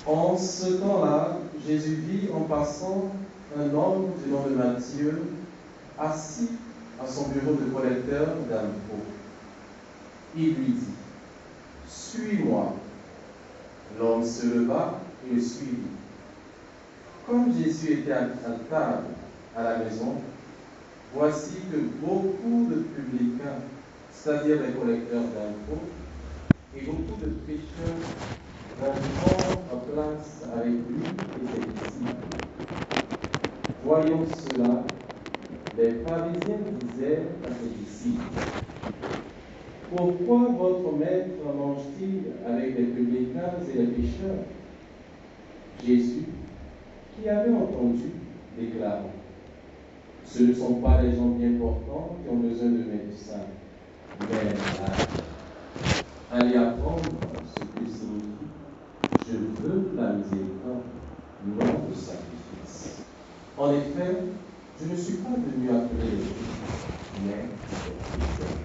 En ce temps-là, Jésus vit en passant un homme du nom de Matthieu, assis à son bureau de collecteur d'impôts. Il lui dit, « Suis-moi. » L'homme se leva et le suivit. Comme Jésus était à table à la maison, voici que beaucoup de publicains, c'est-à-dire les collecteurs d'impôts, et beaucoup de pécheurs vinrent en place avec lui et ses disciples. Voyant cela, les pharisiens disaient à ses disciples, « Pourquoi votre maître mange-t-il avec les publicains et les pécheurs ?» Jésus, qui avait entendu, déclara, « Ce ne sont pas les gens bien portants qui ont besoin de médecins, mais allez apprendre ce que signifie « Je veux la miséricorde, non le sacrifice. » En effet, je ne suis pas venu appeler les justes, mais les pécheurs.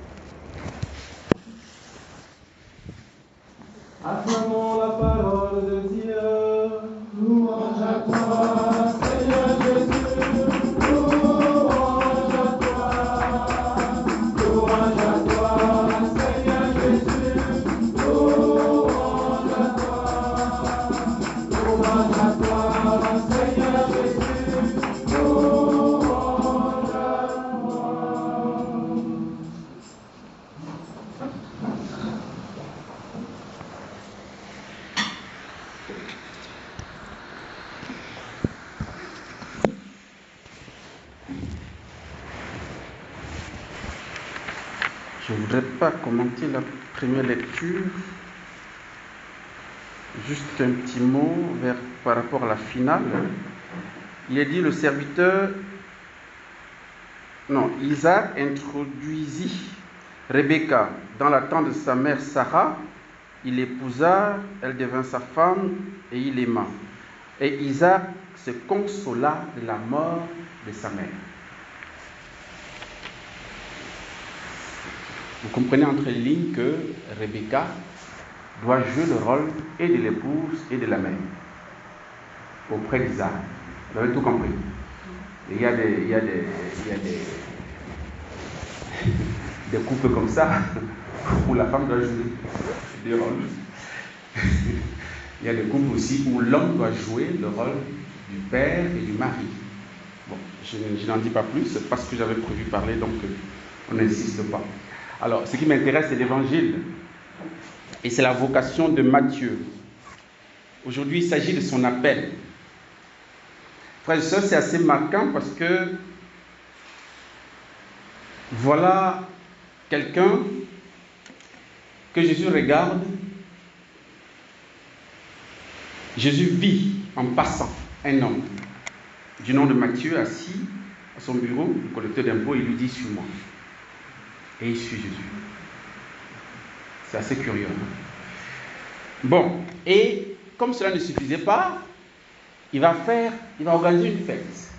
Acclamons la parole de Dieu. Louange à toi, Seigneur Jésus. Louange à toi. Louange à toi, Seigneur Jésus. Louange à toi. Louange à toi, Seigneur Jésus. Louange à toi. Je ne voudrais pas commenter la première lecture. Juste un petit mot par rapport à la finale. Il est dit le serviteur, Isaac introduisit Rebecca dans la tente de sa mère Sarah. Il l'épousa, elle devint sa femme et il l'aima. Et Isaac se consola de la mort de sa mère. Vous comprenez entre les lignes que Rebecca doit jouer le rôle et de l'épouse et de la mère auprès d'Isaac. Vous avez tout compris. Et il y a des couples comme ça où la femme doit jouer des rôles. Il y a des couples aussi où l'homme doit jouer le rôle du père et du mari. Bon, je n'en dis pas plus, c'est pas ce que j'avais prévu parler, donc on n'insiste pas. Alors, ce qui m'intéresse, c'est l'évangile. Et c'est la vocation de Matthieu. Aujourd'hui, il s'agit de son appel. Frères et sœurs, c'est assez marquant parce que voilà quelqu'un que Jésus regarde. Jésus vit en passant un homme du nom de Matthieu assis à son bureau, le collecteur d'impôts, il lui dit « Suis-moi ». Et il suit Jésus. C'est assez curieux. Bon, et comme cela ne suffisait pas, il va organiser une fête.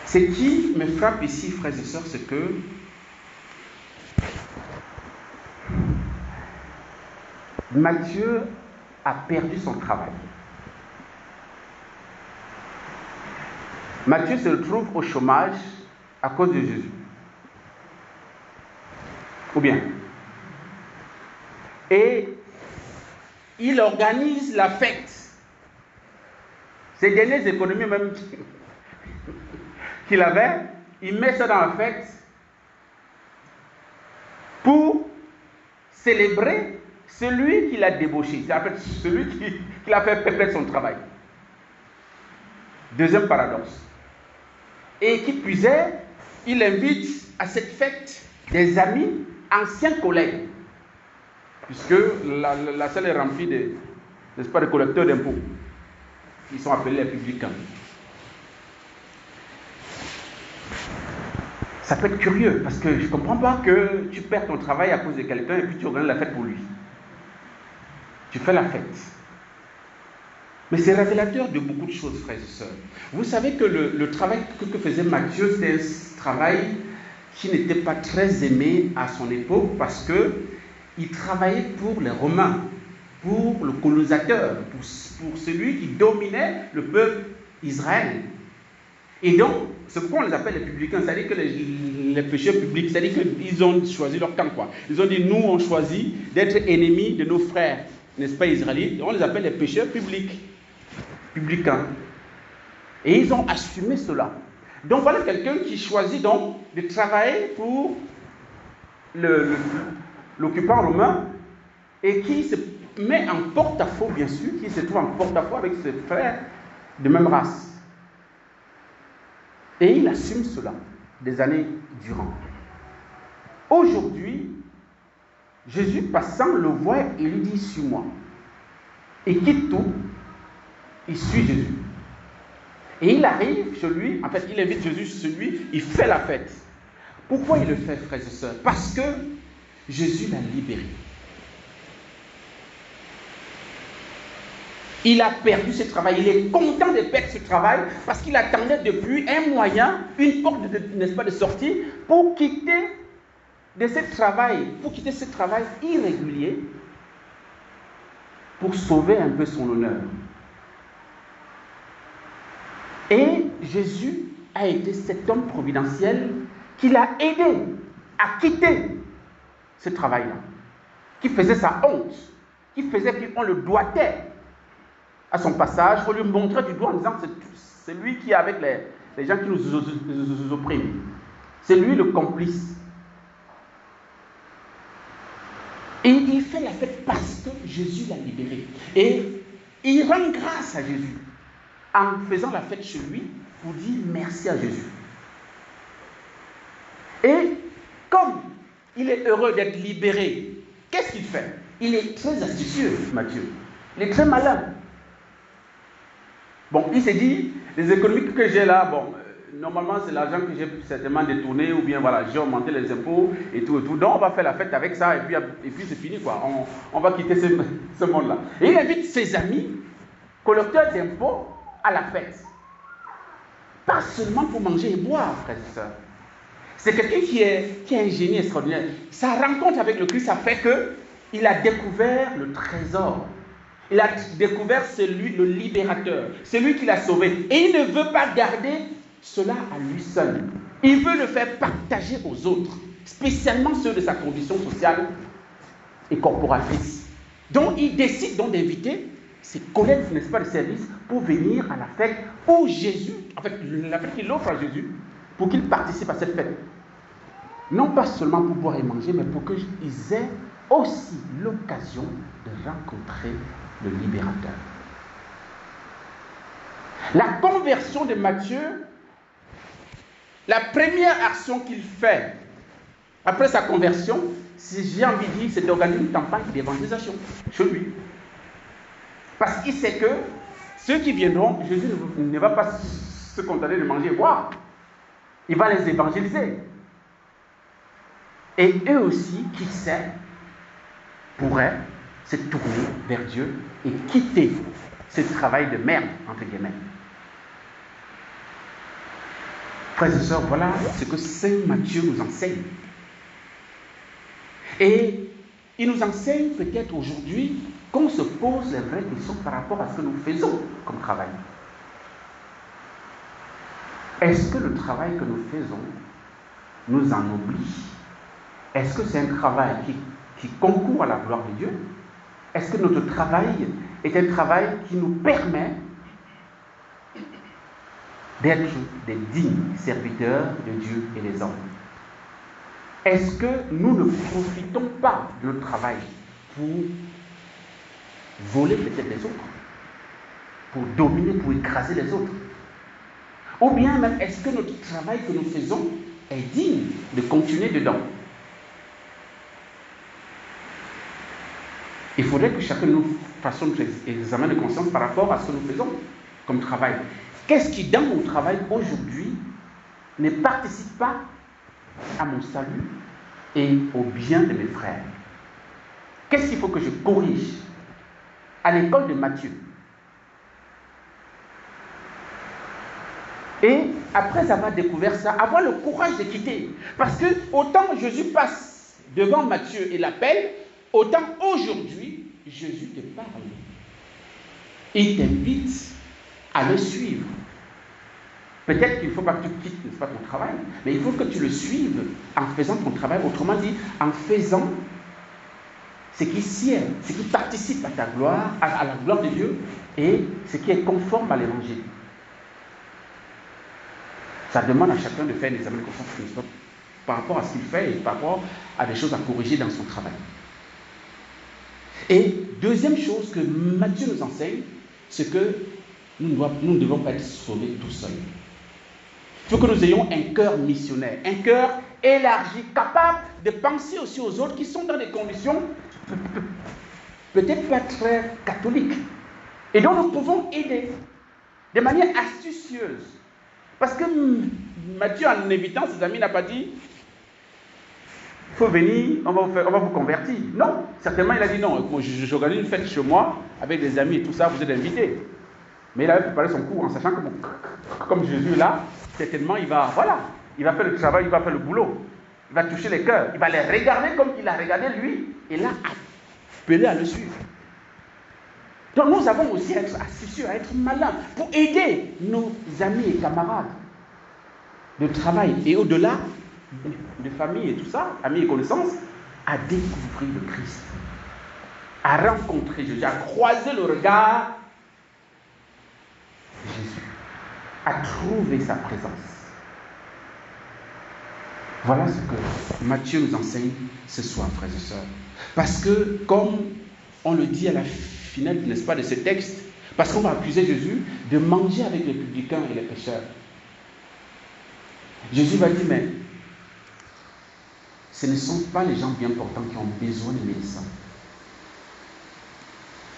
Ce qui me frappe ici, frères et sœurs, c'est que Matthieu a perdu son travail. Matthieu se retrouve au chômage à cause de Jésus. Ou bien. Et il organise la fête. Ses dernières économies même qu'il avait, il met ça dans la fête pour célébrer celui qui l'a débauché, c'est-à-dire celui qui l'a fait perdre son travail. Deuxième paradoxe. Et qui puisait, il invite à cette fête des amis, anciens collègues, puisque la salle est remplie de collecteurs d'impôts, qui sont appelés les publicains. Ça peut être curieux, parce que je ne comprends pas que tu perds ton travail à cause de quelqu'un et puis tu organises la fête pour lui. Tu fais la fête. Mais c'est révélateur de beaucoup de choses, frères et sœurs. Vous savez que le travail que faisait Matthieu, c'était un travail qui n'était pas très aimé à son époque parce qu'il travaillait pour les Romains, pour le colonisateur, pour celui qui dominait le peuple Israël. Et donc, c'est pourquoi on les appelle les publicains, c'est-à-dire que les pécheurs publics, c'est-à-dire qu'ils ont choisi leur camp, quoi. Ils ont dit, nous, on choisit d'être ennemis de nos frères, n'est-ce pas, israélites, et on les appelle les pécheurs publics, publicains. Et ils ont assumé cela. Donc voilà quelqu'un qui choisit donc de travailler pour l'occupant romain et qui se met en porte-à-faux, bien sûr, qui se trouve en porte-à-faux avec ses frères de même race. Et il assume cela des années durant. Aujourd'hui, Jésus passant le voit et lui dit, suis-moi. Et quitte tout, il suit Jésus. Et il arrive chez lui, en fait, il invite Jésus chez lui, il fait la fête. Pourquoi il le fait, frères et sœurs? Parce que Jésus l'a libéré. Il a perdu ce travail, il est content de perdre ce travail parce qu'il attendait depuis un moyen, une porte, n'est-ce pas, de sortie pour quitter ce travail irrégulier pour sauver un peu son honneur. Et Jésus a été cet homme providentiel qui l'a aidé à quitter ce travail-là, qui faisait sa honte, qui faisait qu'on le doigtait à son passage, pour lui montrer du doigt en disant que c'est lui qui est avec les gens qui nous oppriment. C'est lui le complice. Et il fait la fête parce que Jésus l'a libéré. Et il rend grâce à Jésus en faisant la fête chez lui pour dire merci à Jésus. Et comme il est heureux d'être libéré, qu'est-ce qu'il fait? Il est très astucieux, Matthieu. Il est très malin. Bon, il s'est dit, les économies que j'ai là, bon, normalement c'est l'argent que j'ai certainement détourné, ou bien voilà, j'ai augmenté les impôts et tout. Donc on va faire la fête avec ça, et puis c'est fini, quoi. On va quitter ce monde-là. Et il invite ses amis, collecteurs d'impôts, à la fête. Pas seulement pour manger et boire, frères et sœurs. C'est quelqu'un qui a un génie extraordinaire. Sa rencontre avec le Christ a fait qu'il a découvert le trésor. Il a découvert celui, le libérateur, celui qui l'a sauvé. Et il ne veut pas garder cela à lui seul. Il veut le faire partager aux autres, spécialement ceux de sa condition sociale et corporatrice. Donc il décide donc d'inviter ses collègues, n'est-ce pas, de service, pour venir à la fête où Jésus, en fait, la fête qu'il offre à Jésus, pour qu'il participe à cette fête. Non pas seulement pour boire et manger, mais pour qu'ils aient aussi l'occasion de rencontrer le libérateur. La conversion de Matthieu, la première action qu'il fait après sa conversion, si j'ai envie de dire, c'est d'organiser une campagne d'évangélisation chez lui. Parce qu'il sait que ceux qui viendront, Jésus ne va pas se contenter de manger et boire. Il va les évangéliser. Et eux aussi, qui sait, pourraient se tourner vers Dieu et quitter ce travail de merde, entre guillemets. Frères et sœurs, voilà ce que Saint Matthieu nous enseigne. Et il nous enseigne peut-être aujourd'hui qu'on se pose les vraies questions par rapport à ce que nous faisons comme travail. Est-ce que le travail que nous faisons nous en oblige? Est-ce que c'est un travail qui concourt à la gloire de Dieu? Est-ce que notre travail est un travail qui nous permet d'être des dignes serviteurs de Dieu et des hommes? Est-ce que nous ne profitons pas de notre travail pour voler peut-être les autres, pour dominer, pour écraser les autres? Ou bien même, est-ce que notre travail que nous faisons est digne de continuer dedans? Il faudrait que chacun de nous fasse un examen de conscience par rapport à ce que nous faisons comme travail. Qu'est-ce qui, dans mon travail aujourd'hui, ne participe pas à mon salut et au bien de mes frères? Qu'est-ce qu'il faut que je corrige? À l'école de Matthieu. Et après avoir découvert ça, avoir le courage de quitter. Parce que autant Jésus passe devant Matthieu et l'appelle, autant aujourd'hui, Jésus te parle. Il t'invite à le suivre. Peut-être qu'il ne faut pas que tu quittes, n'est-ce pas, ton travail, mais il faut que tu le suives en faisant ton travail. Autrement dit, en faisant ce qui sied, ce qui participe à ta gloire, à la gloire de Dieu, et ce qui est conforme à l'évangile. Ça demande à chacun de faire des examens de conscience par rapport à ce qu'il fait et par rapport à des choses à corriger dans son travail. Et deuxième chose que Matthieu nous enseigne, c'est que nous ne devons pas être sauvés tout seuls. Il faut que nous ayons un cœur missionnaire, un cœur élargi, capable de penser aussi aux autres qui sont dans des conditions peut-être pas très catholiques. Et donc nous pouvons aider de manière astucieuse. Parce que Matthieu, en invitant ses amis, n'a pas dit il faut venir, on va vous convertir. Non, certainement il a dit non, moi, j'organise une fête chez moi avec des amis et tout ça, vous êtes invités. Mais il avait préparé son cours en sachant que comme Jésus est là, certainement il va faire le travail, il va faire le boulot. Il va toucher les cœurs, il va les regarder comme il a regardé lui, et là, appeler à le suivre. Donc nous avons aussi à être astucieux, à être malins, pour aider nos amis et camarades de travail, et au-delà de famille et tout ça, amis et connaissances, à découvrir le Christ, à rencontrer Jésus, à croiser le regard de Jésus, à trouver sa présence. Voilà ce que Matthieu nous enseigne ce soir, frères et sœurs. Parce que, comme on le dit à la finale, n'est-ce pas, de ce texte, parce qu'on va accuser Jésus de manger avec les publicains et les pécheurs. Jésus va dire, mais ce ne sont pas les gens bien portants qui ont besoin de médecins.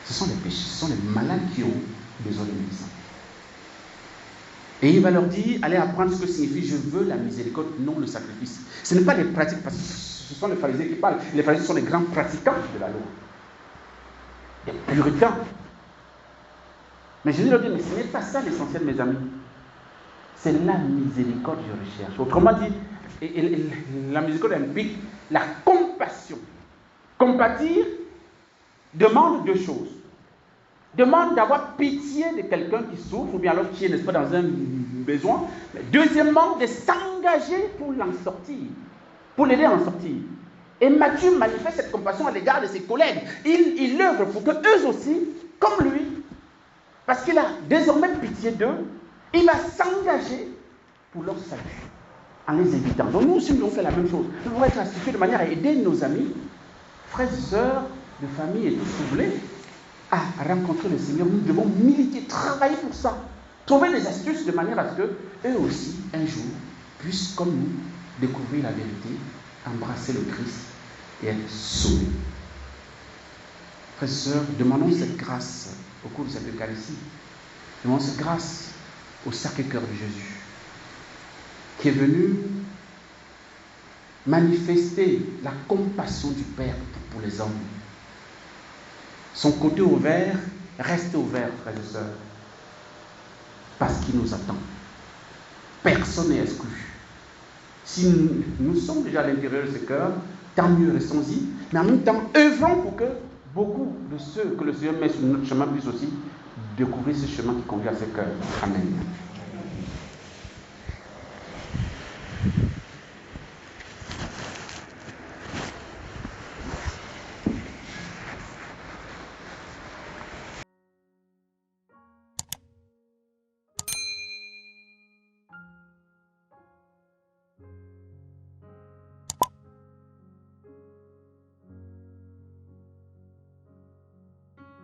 Ce sont les pécheurs, ce sont les malades qui ont besoin de médecins. Et il va leur dire, allez apprendre ce que signifie je veux la miséricorde, non le sacrifice. Ce n'est pas des pratiques, parce que ce sont les pharisiens qui parlent. Les pharisiens sont les grands pratiquants de la loi. Des puritains. Mais Jésus leur dit, mais ce n'est pas ça l'essentiel, mes amis. C'est la miséricorde que je recherche. Autrement dit, la miséricorde implique la compassion. Compatir demande deux choses. Demande d'avoir pitié de quelqu'un qui souffre, ou bien alors qui est, n'est-ce pas, dans un besoin. Mais deuxièmement, de s'engager pour l'en sortir, pour l'aider à en sortir. Et Matthieu manifeste cette compassion à l'égard de ses collègues. Il œuvre pour que eux aussi, comme lui, parce qu'il a désormais pitié d'eux, il va s'engager pour leur salut, en les évitant. Donc nous aussi, nous devons faire la même chose. Nous devons être astucieux de manière à aider nos amis, frères et sœurs, de famille et tout ce que vous voulez, à rencontrer le Seigneur. Nous devons militer, travailler pour ça. Trouver des astuces de manière à ce qu'eux aussi, un jour, puissent, comme nous, découvrir la vérité, embrasser le Christ et être sauvés. Frères et sœurs, demandons cette grâce au cours de cette Eucharistie. Demandons cette grâce au Sacré-Cœur de Jésus, qui est venu manifester la compassion du Père pour les hommes. Son côté ouvert, restez ouvert, frères et sœurs, parce qu'il nous attend. Personne n'est exclu. Si nous sommes déjà à l'intérieur de ce cœur, tant mieux, restons-y, mais en même temps, œuvrons pour que beaucoup de ceux que le Seigneur met sur notre chemin puissent aussi découvrir ce chemin qui conduit à ce cœur. Amen.